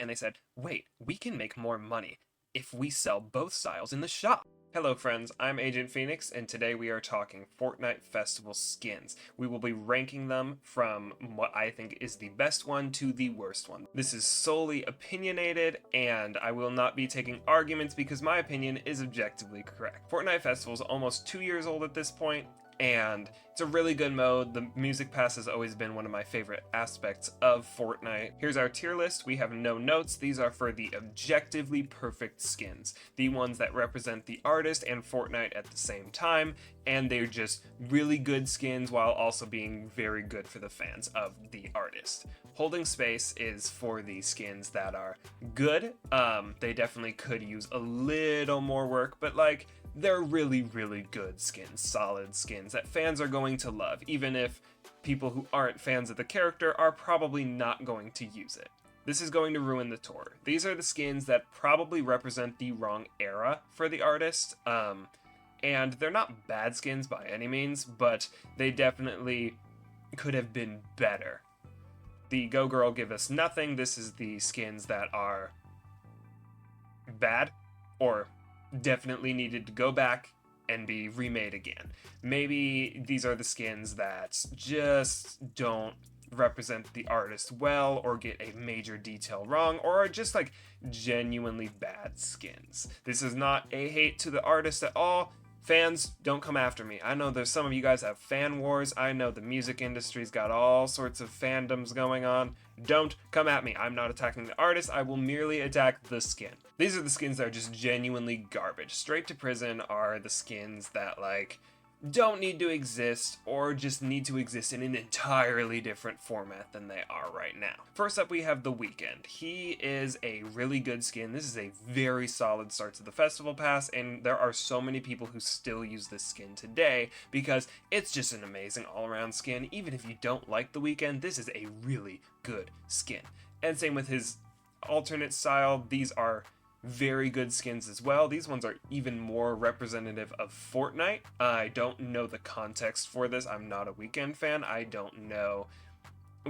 and they said, wait, we can make more money if we sell both styles in the shop. Hello friends, I'm Agent Phoenix, and today we are talking Fortnite Festival skins. We will be ranking them from what I think is the best one to the worst one. This is solely opinionated, and I will not be taking arguments because my opinion is objectively correct. Fortnite Festival is almost 2 years old at this point, and it's a really good mode. The music pass has always been one of my favorite aspects of Fortnite. Here's our tier list. We have no notes. These are for the objectively perfect skins, the ones that represent the artist and Fortnite at the same time, and they're just really good skins while also being very good for the fans of the artist. Holding Space is for the skins that are good. They definitely could use a little more work, but like, they're really, really good skins, solid skins that fans are going to love, even if people who aren't fans of the character are probably not going to use it. This is going to ruin the tour. These are the skins that probably represent the wrong era for the artist, and they're not bad skins by any means, but they definitely could have been better. The Go Girl Give Us Nothing, this is the skins that are bad, or definitely needed to go back and be remade again. Maybe these are the skins that just don't represent the artist well, or get a major detail wrong, or are just like genuinely bad skins. This is not a hate to the artist at all. Fans, don't come after me. I know there's some of you guys have fan wars. I know the music industry's got all sorts of fandoms going on. Don't come at me. I'm not attacking the artist. I will merely attack the skin. These are the skins that are just genuinely garbage. Straight to Prison are the skins that like don't need to exist, or just need to exist in an entirely different format than they are right now. First up, we have The Weeknd. He is a really good skin. This is a very solid start to the Festival Pass, and there are so many people who still use this skin today because it's just an amazing all-around skin. Even if you don't like The Weeknd, this is a really good skin. And same with his alternate style. These are very good skins as well. These ones are even more representative of Fortnite. I don't know the context for this. I'm not a Weeknd fan. I don't know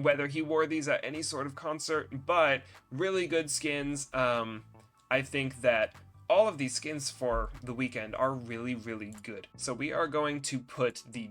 whether he wore these at any sort of concert, but really good skins. I think that all of these skins for The Weeknd are really, really good. So we are going to put the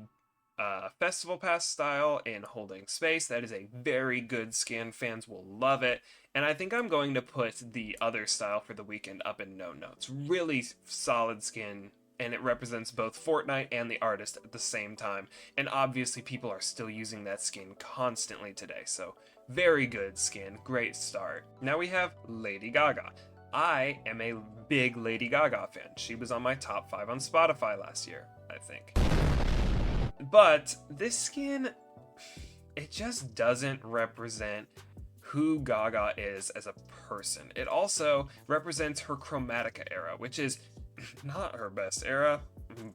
Festival Pass style in Holding Space. That is a very good skin. Fans will love it. And I think I'm going to put the other style for The Weeknd up in No Notes. Really solid skin, and it represents both Fortnite and the artist at the same time. And obviously people are still using that skin constantly today, so very good skin, great start. Now we have Lady Gaga. I am a big Lady Gaga fan. She was on my top 5 on Spotify last year, I think. But this skin, it just doesn't represent who Gaga is as a person. It also represents her Chromatica era, which is not her best era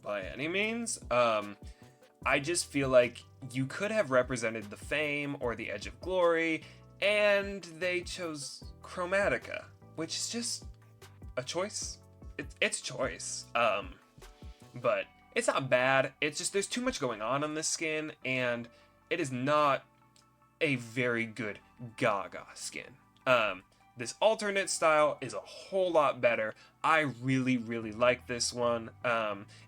by any means. I just feel like you could have represented the Fame or the Edge of Glory, and they chose Chromatica, which is just a choice. It's choice. But it's not bad. It's just there's too much going on this skin, and it is not a very good Gaga skin. This alternate style is a whole lot better. I really, really like this one.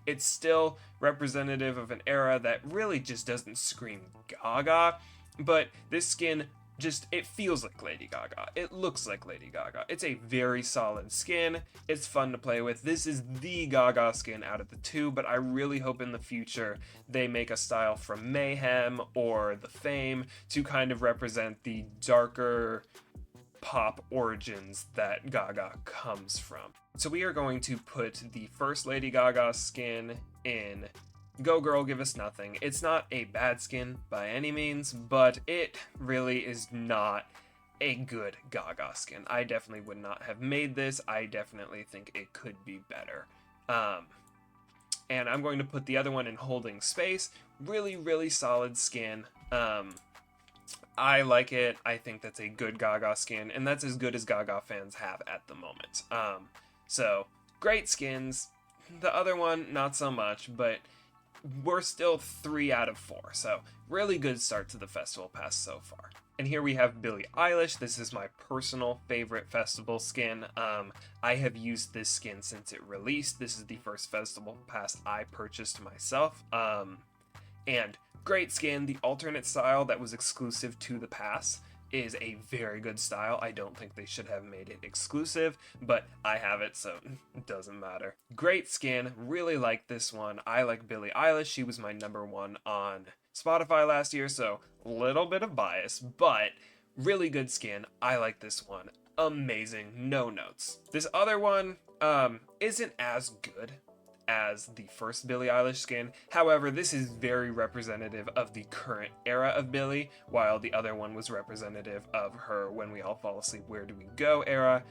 It's still representative of an era that really just doesn't scream Gaga, but this skin just, it feels like Lady Gaga. It looks like Lady Gaga. It's a very solid skin. It's fun to play with. This is the Gaga skin out of the two, but I really hope in the future they make a style from Mayhem or the Fame to kind of represent the darker pop origins that Gaga comes from. So we are going to put the first Lady Gaga skin in Go Girl Give Us Nothing. It's not a bad skin by any means, but it really is not a good Gaga skin. I definitely would not have made this. I definitely think it could be better. And I'm going to put the other one in Holding Space. Really, really solid skin. I like it. I think that's a good Gaga skin, and that's as good as Gaga fans have at the moment. So, great skins. The other one, not so much, but we're still 3 out of 4, so really good start to the Festival Pass so far. And here we have Billie Eilish. This is my personal favorite festival skin. I have used this skin since it released. This is the first festival pass I purchased myself. And great skin. The alternate style that was exclusive to the pass is a very good style. I don't think they should have made it exclusive, but I have it, so it doesn't matter. Great skin. Really like this one. I like Billie Eilish. She was my #1 on Spotify last year, so a little bit of bias, but really good skin. I like this one. Amazing. No notes. This other one isn't as good as the first Billie Eilish skin. However, this is very representative of the current era of Billie, while the other one was representative of her When We All Fall Asleep, Where Do We Go era.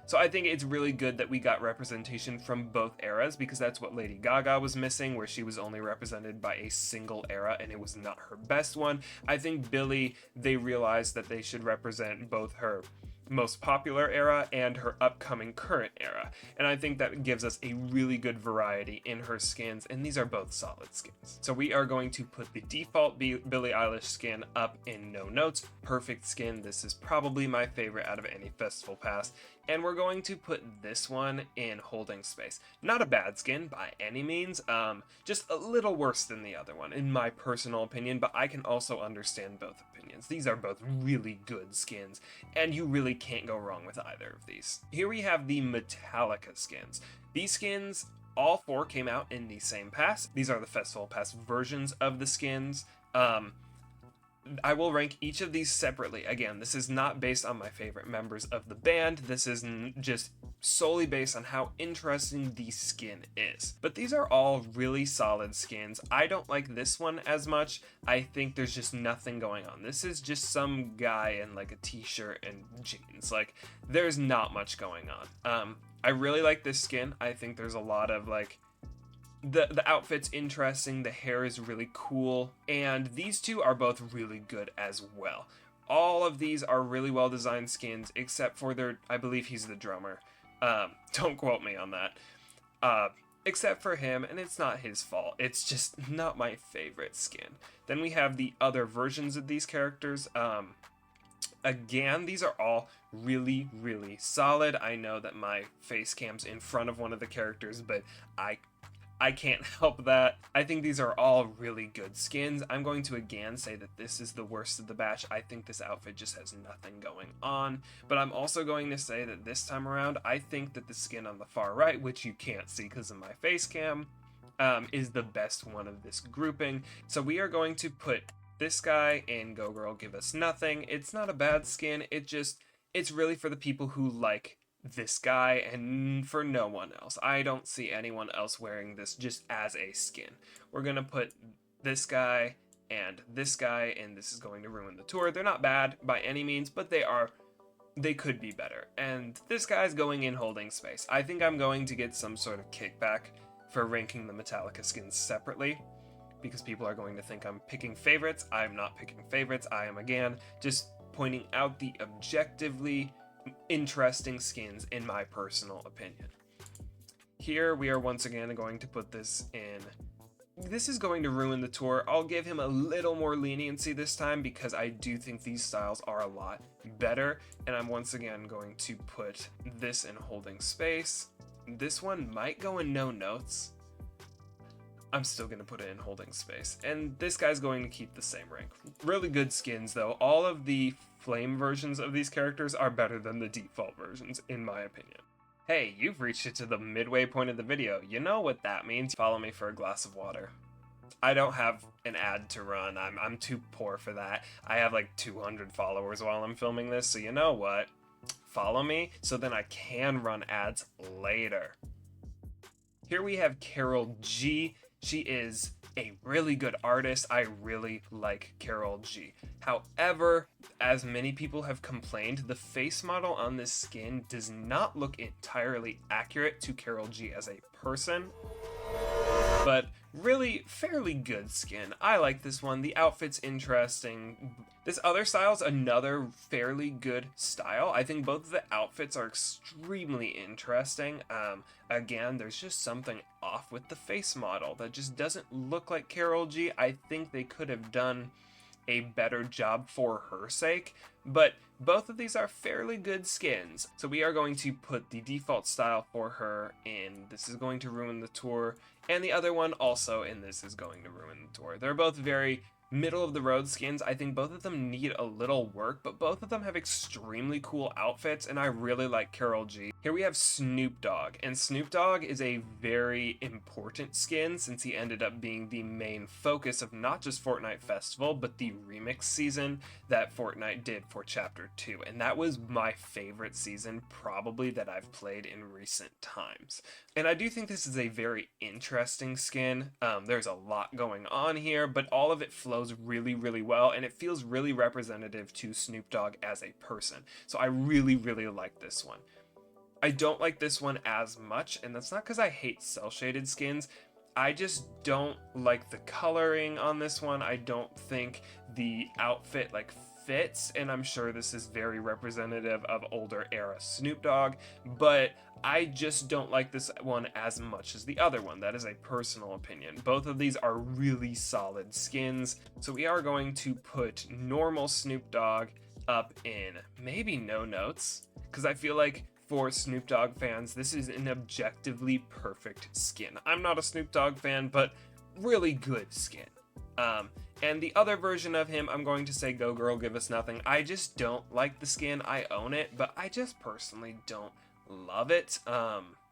So I think it's really good that we got representation from both eras, because that's what Lady Gaga was missing, where she was only represented by a single era and it was not her best one. I think Billie, they realized that they should represent both her most popular era and her upcoming current era, and I think that gives us a really good variety in her skins, and these are both solid skins. So we are going to put the default Billie Eilish skin up in no notes. Perfect skin. This is probably my favorite out of any festival pass, and we're going to put this one in holding space. Not a bad skin by any means, just a little worse than the other one in my personal opinion, but I can also understand both opinions. These are both really good skins, and you really can't go wrong with either of these. Here we have the Metallica skins. These skins, all 4 came out in the same pass. These are the festival pass versions of the skins. I will rank each of these separately. Again, this is not based on my favorite members of the band. This is just solely based on how interesting the skin is. But these are all really solid skins. I don't like this one as much. I think there's just nothing going on. This is just some guy in like a t-shirt and jeans. Like, there's not much going on. I really like this skin. I think there's a lot of like, the outfit's interesting, the hair is really cool, and these two are both really good as well. All of these are really well designed skins, except for I believe he's the drummer. Don't quote me on that. Except for him, and it's not his fault. It's just not my favorite skin. Then we have the other versions of these characters. Again, these are all really, really solid. I know that my face cam's in front of one of the characters, but I can't help that. I think these are all really good skins. I'm going to again say that this is the worst of the batch. I think this outfit just has nothing going on. But I'm also going to say that this time around, I think that the skin on the far right, which you can't see because of my face cam, is the best one of this grouping. So we are going to put this guy in Go Girl Give Us Nothing. It's not a bad skin. It's really for the people who like this guy and for no one else. I don't see anyone else wearing this just as a skin. We're gonna put this guy, and this this is going to ruin the tour. They're not bad by any means, but they could be better. And this guy's going in holding space. I think I'm going to get some sort of kickback for ranking the Metallica skins separately, because people are going to think I'm picking favorites. I'm not picking favorites. I am again just pointing out the objectively interesting skins in my personal opinion. Here we are once again going to put this in. This is going to ruin the tour. I'll give him a little more leniency this time because I do think these styles are a lot better, and I'm once again going to put this in holding space. This one might go in no notes. I'm still going to put it in holding space. And this guy's going to keep the same rank. Really good skins though. All of the flame versions of these characters are better than the default versions, in my opinion. Hey, you've reached it to the midway point of the video. You know what that means. Follow me for a glass of water. I don't have an ad to run. I'm too poor for that. I have like 200 followers while I'm filming this, so you know what? Follow me so then I can run ads later. Here we have Carol G. She is a really good artist. I really like Carol G. However, as many people have complained, the face model on this skin does not look entirely accurate to Carol G as a person. But really fairly good skin. I like this one. The outfit's interesting. This other style's another fairly good style. I think both of the outfits are extremely interesting. Again, there's just something off with the face model that just doesn't look like Carol G. I think they could have done a better job for her sake, but both of these are fairly good skins. So we are going to put the default style for her in This Is Going to Ruin the Tour, and the other one also in This Is Going to Ruin the Tour. They're both very middle of the road skins. I think both of them need a little work, but both of them have extremely cool outfits, and I really like Carol G. Here we have Snoop Dogg, and Snoop Dogg is a very important skin since he ended up being the main focus of not just Fortnite Festival, but the remix season that Fortnite did for Chapter 2, and that was my favorite season probably that I've played in recent times. And I do think this is a very interesting skin. There's a lot going on here, but all of it flows really, really well, and it feels really representative to Snoop Dogg as a person. So I really, really like this one. I don't like this one as much, and that's not because I hate cel-shaded skins. I just don't like the coloring on this one. I don't think the outfit fits, and I'm sure this is very representative of older era Snoop Dogg, but I just don't like this one as much as the other one. That is a personal opinion. Both of these are really solid skins, so we are going to put normal Snoop Dogg up in maybe no notes, because I feel like for Snoop Dogg fans, this is an objectively perfect skin. I'm not a Snoop Dogg fan, but really good skin. And the other version of him, I'm going to say Go Girl Give Us Nothing. I just don't like the skin. I own it, but I just personally don't love it.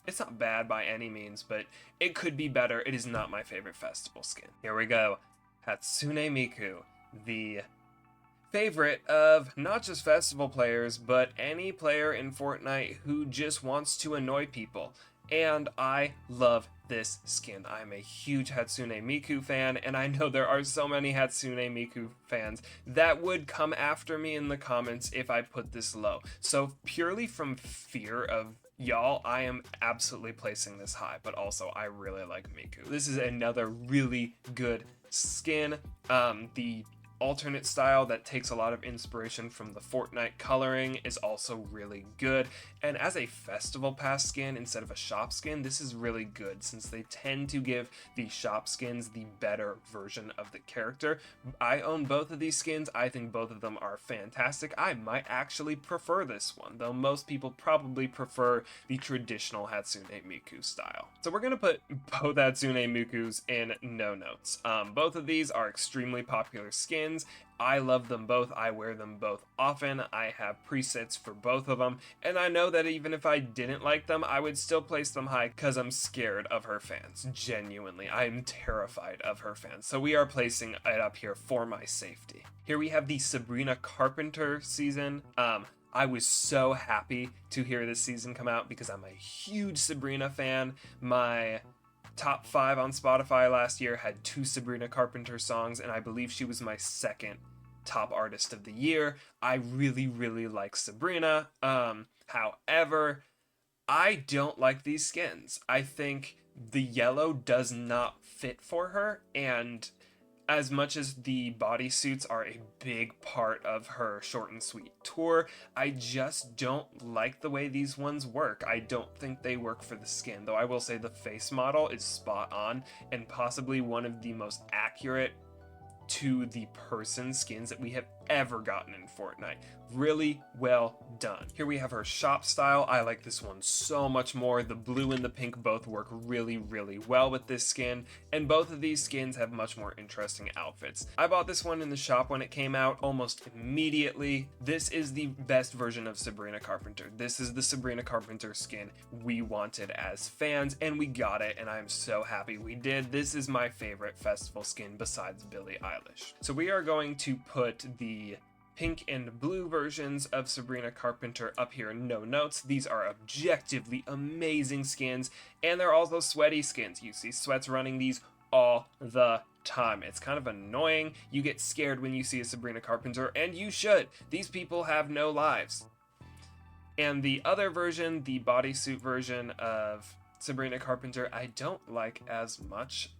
It's not bad by any means, but it could be better. It is not my favorite festival skin. Here we go. Hatsune Miku, the favorite of not just festival players, but any player in Fortnite who just wants to annoy people. And I love this skin. I'm a huge Hatsune Miku fan, and I know there are so many Hatsune Miku fans that would come after me in the comments if I put this low. So purely from fear of y'all, I am absolutely placing this high, but also I really like Miku. This is another really good skin. The alternate style that takes a lot of inspiration from the Fortnite coloring is also really good, and as a festival pass skin instead of a shop skin, this is really good since they tend to give the shop skins the better version of the character. I own both of these skins. I think both of them are fantastic. I might actually prefer this one, though most people probably prefer the traditional Hatsune Miku style. So we're gonna put both Hatsune Mikus in no notes. Both of these are extremely popular skins. I love them both. I wear them both often. I have presets for both of them, and I know that even if I didn't like them, I would still place them high because I'm scared of her fans. Genuinely, I am terrified of her fans. So we are placing it up here for my safety. Here we have the Sabrina Carpenter season. I was so happy to hear this season come out because I'm a huge Sabrina fan. My top 5 on Spotify last year had 2 Sabrina Carpenter songs, and I believe she was my second top artist of the year. I really, really like Sabrina. However, I don't like these skins. I think the yellow does not fit for her, and as much as the bodysuits are a big part of her short and sweet tour, I just don't like the way these ones work. I don't think they work for the skin, though I will say the face model is spot on and possibly one of the most accurate to the person skins that we have ever gotten in Fortnite. Really well done. Here we have her shop style. I like this one so much more. The blue and the pink both work really, really well with this skin, and both of these skins have much more interesting outfits. I bought this one in the shop when it came out almost immediately. This is the best version of Sabrina Carpenter. This is the Sabrina Carpenter skin we wanted as fans, and we got it, and I'm so happy we did. This is my favorite festival skin besides Billie Eilish. So we are going to put the pink and blue versions of Sabrina Carpenter up here in no notes. These are objectively amazing skins, and they're also sweaty skins. You see sweats running these all the time. It's kind of annoying. You get scared when you see a Sabrina Carpenter, and you should. These people have no lives. And the other version, the bodysuit version of Sabrina Carpenter, I don't like as much.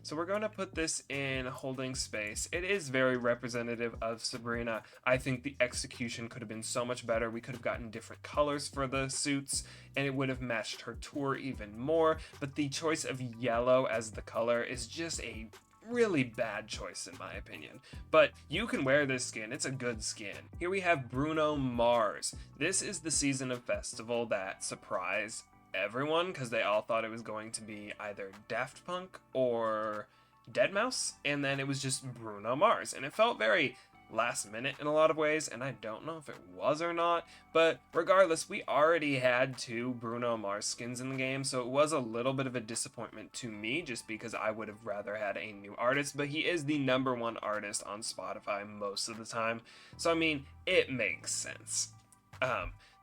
So we're going to put this in holding space. It is very representative of Sabrina. I think the execution could have been so much better. We could have gotten different colors for the suits, and it would have matched her tour even more. But the choice of yellow as the color is just a really bad choice in my opinion. But you can wear this skin, it's a good skin. Here we have Bruno Mars. This is the season of festival that surprised everyone because they all thought it was going to be either Daft Punk or Deadmau5, and then it was just Bruno Mars, and it felt very last minute in a lot of ways, and I don't know if it was or not, but regardless, we already had 2 Bruno Mars skins in the game, so it was a little bit of a disappointment to me, just because I would have rather had a new artist, but he is the #1 artist on Spotify most of the time, so I mean, it makes sense.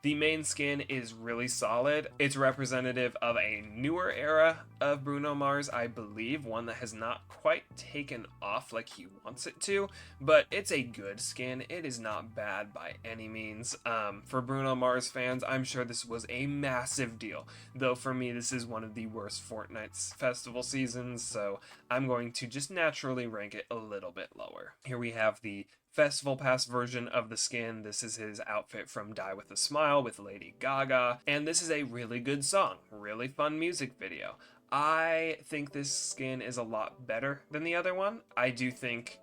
The main skin is really solid. It's representative of a newer era of Bruno Mars, I believe, one that has not quite taken off like he wants it to, but it's a good skin. It is not bad by any means. For Bruno Mars fans, I'm sure this was a massive deal, though for me, this is one of the worst Fortnite Festival seasons, so I'm going to just naturally rank it a little bit lower. Here we have the Festival Pass version of the skin. This is his outfit from Die With a Smile with Lady Gaga, and this is a really good song, really fun music video. I think this skin is a lot better than the other one. I do think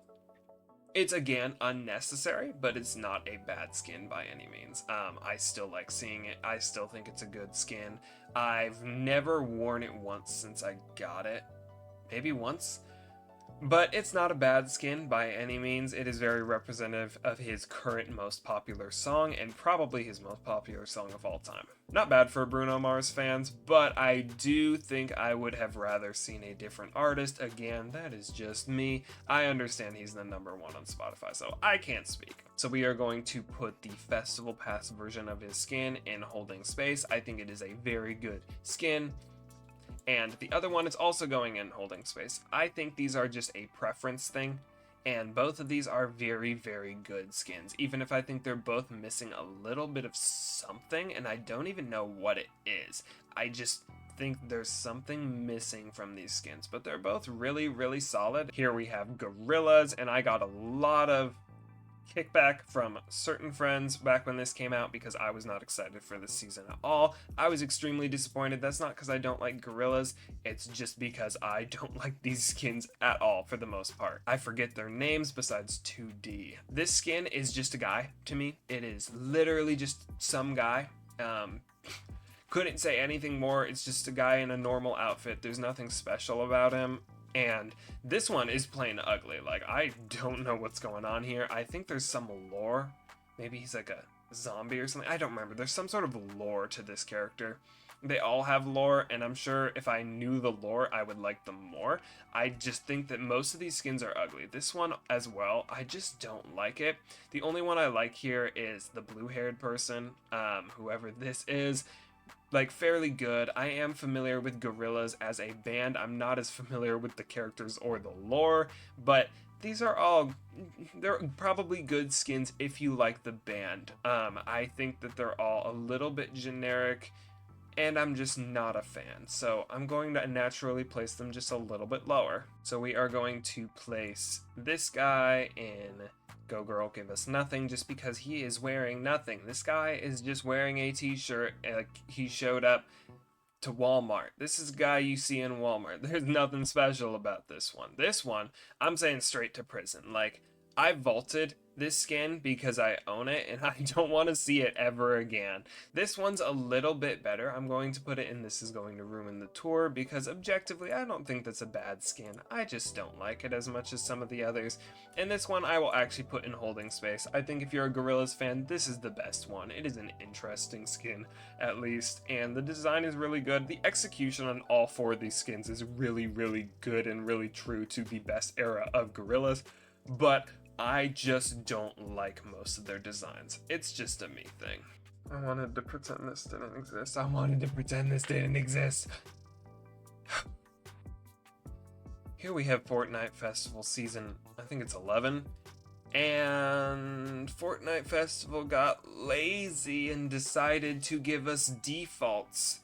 it's, again, unnecessary, but it's not a bad skin by any means. I still like seeing it. I still think it's a good skin. I've never worn it once since I got it. Maybe once? But it's not a bad skin by any means. It is very representative of his current most popular song, and probably his most popular song of all time. Not bad for Bruno Mars fans, but I do think I would have rather seen a different artist. Again, that is just me. I understand he's the #1 on Spotify, so I can't speak. So we are going to put the Festival Pass version of his skin in Holding Space. I think it is a very good skin. And the other one is also going in Holding Space. I think these are just a preference thing, and both of these are very, very good skins, even if I think they're both missing a little bit of something, and I don't even know what it is. I just think there's something missing from these skins, but they're both really, really solid. Here we have Gorillas, and I got a lot of kickback from certain friends back when this came out because I was not excited for this season at all. I was extremely disappointed. That's not because I don't like Gorillas, it's just because I don't like these skins at all for the most part. I forget their names besides 2D. This skin is just a guy to me. It is literally just some guy. Couldn't say anything more. It's just a guy in a normal outfit. There's nothing special about him. And this one is plain ugly. Like, I don't know what's going on here. I think there's some lore. Maybe he's like a zombie or something. I don't remember. There's some sort of lore to this character. They all have lore, and I'm sure if I knew the lore, I would like them more. I just think that most of these skins are ugly. This one as well, I just don't like it. The only one I like here is the blue-haired person, whoever this is. Like, fairly good. I am familiar with Gorillaz as a band. I'm not as familiar with the characters or the lore, but these are all, they're probably good skins if you like the band. I think that they're all a little bit generic, and I'm just not a fan. So I'm going to naturally place them just a little bit lower. So we are going to place this guy in Go Girl Give Us Nothing, just because he is wearing nothing. This guy is just wearing a t-shirt, like he showed up to Walmart. This is a guy you see in Walmart. There's nothing special about this one. This one, I'm saying straight to prison. Like, I vaulted this skin because I own it, and I don't want to see it ever again. This one's a little bit better. I'm going to put it in This Is Going to Ruin the Tour, because objectively, I don't think that's a bad skin. I just don't like it as much as some of the others. And this one, I will actually put in Holding Space. I think if you're a Gorillaz fan, this is the best one. It is an interesting skin, at least, and the design is really good. The execution on all 4 of these skins is really, really good and really true to the best era of Gorillaz, but I just don't like most of their designs. It's just a me thing. I wanted to pretend this didn't exist. I wanted to pretend this didn't exist. Here we have Fortnite Festival season, I think it's 11. And Fortnite Festival got lazy and decided to give us defaults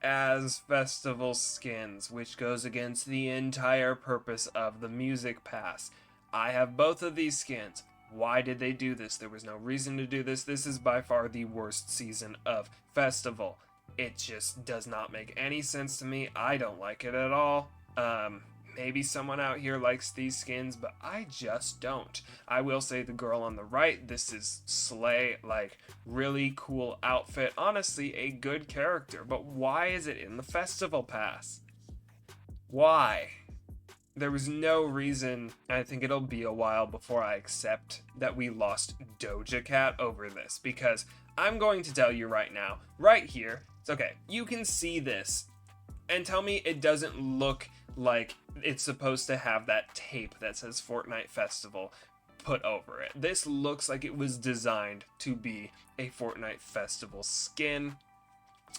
as festival skins, which goes against the entire purpose of the music pass. I have both of these skins. Why did they do this? There was no reason to do this. This is by far the worst season of Festival. It just does not make any sense to me. I don't like it at all. Maybe someone out here likes these skins, but I just don't. I will say the girl on the right, this is slay, like really cool outfit. Honestly, a good character, but why is it in the festival pass? Why? There was no reason. I think it'll be a while before I accept that we lost Doja Cat over this, because I'm going to tell you right now, right here, it's okay, you can see this and tell me it doesn't look like it's supposed to have that tape that says Fortnite Festival put over it. This looks like it was designed to be a Fortnite Festival skin.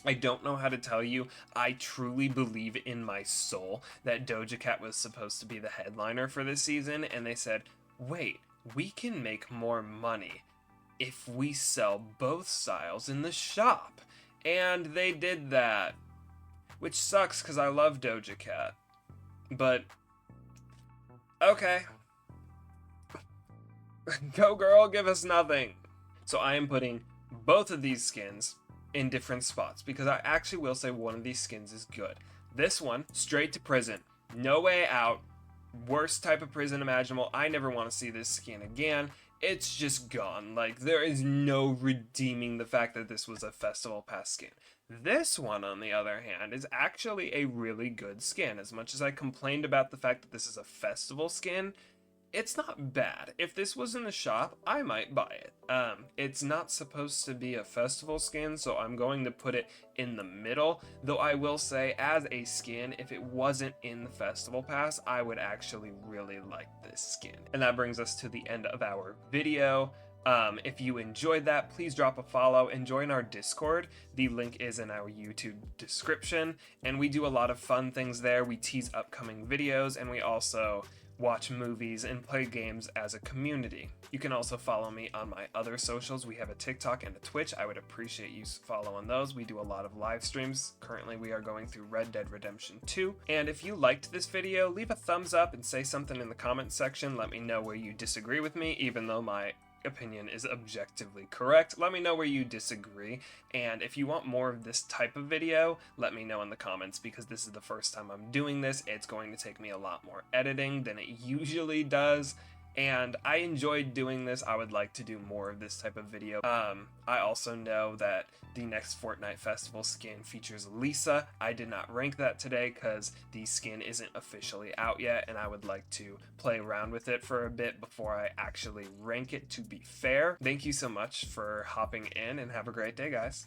I don't know how to tell you. I truly believe in my soul that Doja Cat was supposed to be the headliner for this season, and they said, wait, we can make more money if we sell both styles in the shop. And they did that. Which sucks because I love Doja Cat. But, okay. Go girl, give us nothing. So I am putting both of these skins in different spots because I actually will say one of these skins is good. This one, straight to prison. No way out. Worst type of prison imaginable. I never want to see this skin again. It's just gone. Like, there is no redeeming the fact that this was a festival pass skin. This one, on the other hand, is actually a really good skin. As much as I complained about the fact that this is a festival skin, it's not bad. If this was in the shop, I might buy it. It's not supposed to be a festival skin, so I'm going to put it in the middle. Though I will say, as a skin, if it wasn't in the festival pass, I would actually really like this skin. And that brings us to the end of our video. If you enjoyed that, please drop a follow and join our Discord. The link is in our YouTube description, and we do a lot of fun things there. We tease upcoming videos, and we also watch movies and play games as a community. You can also follow me on my other socials. We have a TikTok and a Twitch. I would appreciate you following those. We do a lot of live streams. Currently, we are going through Red Dead Redemption 2. And if you liked this video, leave a thumbs up and say something in the comments section. Let me know where you disagree with me, even though my opinion is objectively correct. Let me know where you disagree, and if you want more of this type of video, let me know in the comments, because this is the first time I'm doing this. It's going to take me a lot more editing than it usually does, and I enjoyed doing this. I would like to do more of this type of video. I also know that the next Fortnite Festival skin features Lisa. I did not rank that today because the skin isn't officially out yet, and I would like to play around with it for a bit before I actually rank it, to be fair. Thank you so much for hopping in, and have a great day, guys.